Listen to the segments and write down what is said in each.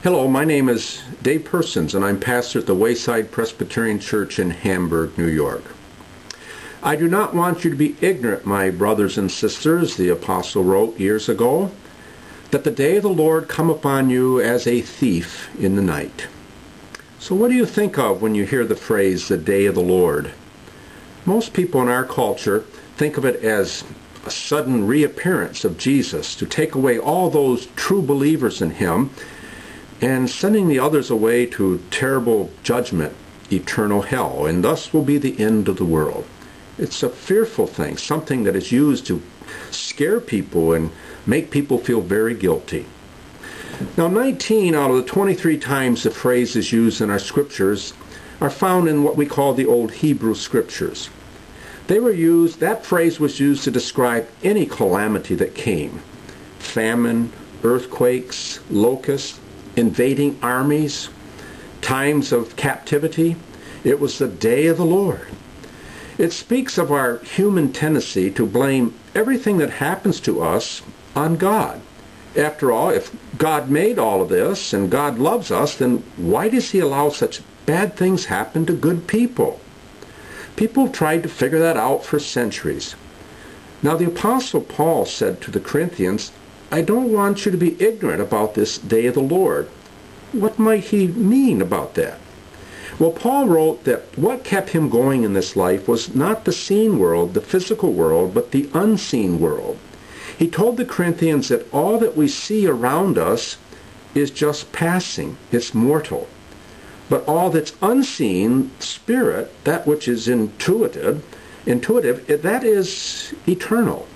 Hello, my name is Dave Persons, and I'm pastor at the Wayside Presbyterian Church in Hamburg, New York. I do not want you to be ignorant, my brothers and sisters, the apostle wrote years ago, that the day of the Lord come upon you as a thief in the night. So what do you think of when you hear the phrase, the day of the Lord? Most people in our culture think of it as a sudden reappearance of Jesus to take away all those true believers in him and sending the others away to terrible judgment, eternal hell, and thus will be the end of the world. It's a fearful thing, something that is used to scare people and make people feel very guilty. Now, 19 out of the 23 times the phrase is used in our scriptures are found in what we call the Old Hebrew Scriptures. That phrase was used to describe any calamity that came. Famine, earthquakes, locusts, invading armies, times of captivity. It was the day of the Lord. It speaks of our human tendency to blame everything that happens to us on God. After all, if God made all of this and God loves us, then why does he allow such bad things happen to good people? People have tried to figure that out for centuries. Now, the Apostle Paul said to the Corinthians, I don't want you to be ignorant about this day of the Lord. What might he mean about that? Well, Paul wrote that what kept him going in this life was not the seen world, the physical world, but the unseen world. He told the Corinthians that all that we see around us is just passing. It's mortal. But all that's unseen, spirit, that which is intuitive, that is eternal.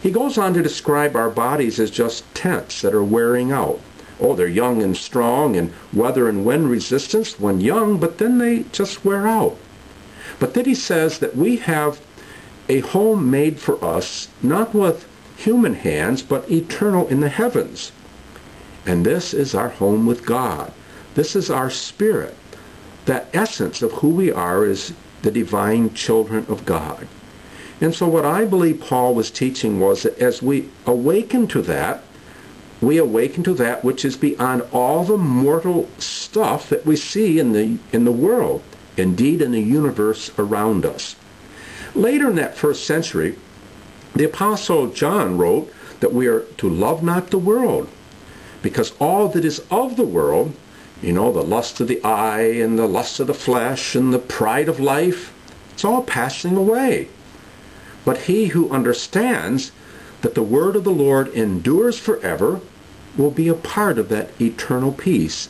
He goes on to describe our bodies as just tents that are wearing out. Oh, they're young and strong and weather and wind resistance when young, but then they just wear out. But then he says that we have a home made for us, not with human hands, but eternal in the heavens. And this is our home with God. This is our spirit. That essence of who we are is the divine children of God. And so what I believe Paul was teaching was that as we awaken to that which is beyond all the mortal stuff that we see in the world, indeed in the universe around us. Later in that first century, the Apostle John wrote that we are to love not the world, because all that is of the world, the lust of the eye and the lust of the flesh and the pride of life, it's all passing away. But he who understands that the word of the Lord endures forever will be a part of that eternal peace.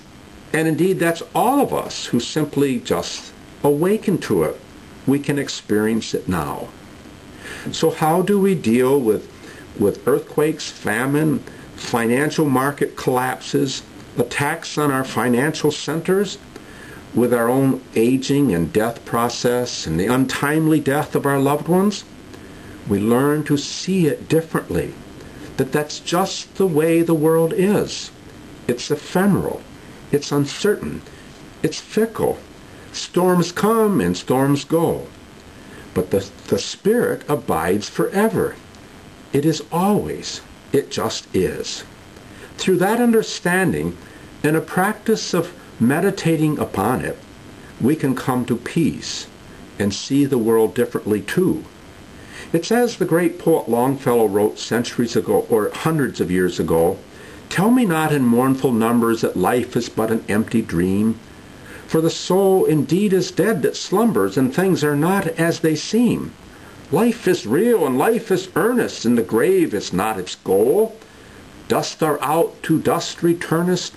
And indeed, that's all of us who simply just awaken to it. We can experience it now. So how do we deal with earthquakes, famine, financial market collapses, attacks on our financial centers, with our own aging and death process and the untimely death of our loved ones? We learn to see it differently, that's just the way the world is. It's ephemeral. It's uncertain. It's fickle. Storms come and storms go. But the Spirit abides forever. It is always. It just is. Through that understanding and a practice of meditating upon it, we can come to peace and see the world differently too. It's as the great poet Longfellow wrote centuries ago, or hundreds of years ago, tell me not in mournful numbers that life is but an empty dream, for the soul indeed is dead that slumbers, and things are not as they seem. Life is real and life is earnest, and the grave is not its goal. Dust thou out, to dust returnest,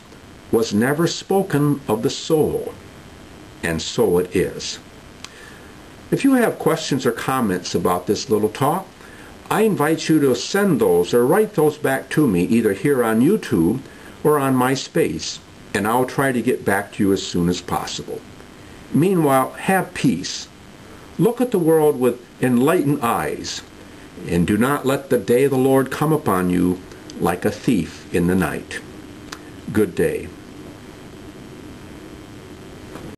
was never spoken of the soul. And so it is. If you have questions or comments about this little talk, I invite you to send those or write those back to me either here on YouTube or on MySpace, and I'll try to get back to you as soon as possible. Meanwhile, have peace. Look at the world with enlightened eyes, and do not let the day of the Lord come upon you like a thief in the night. Good day.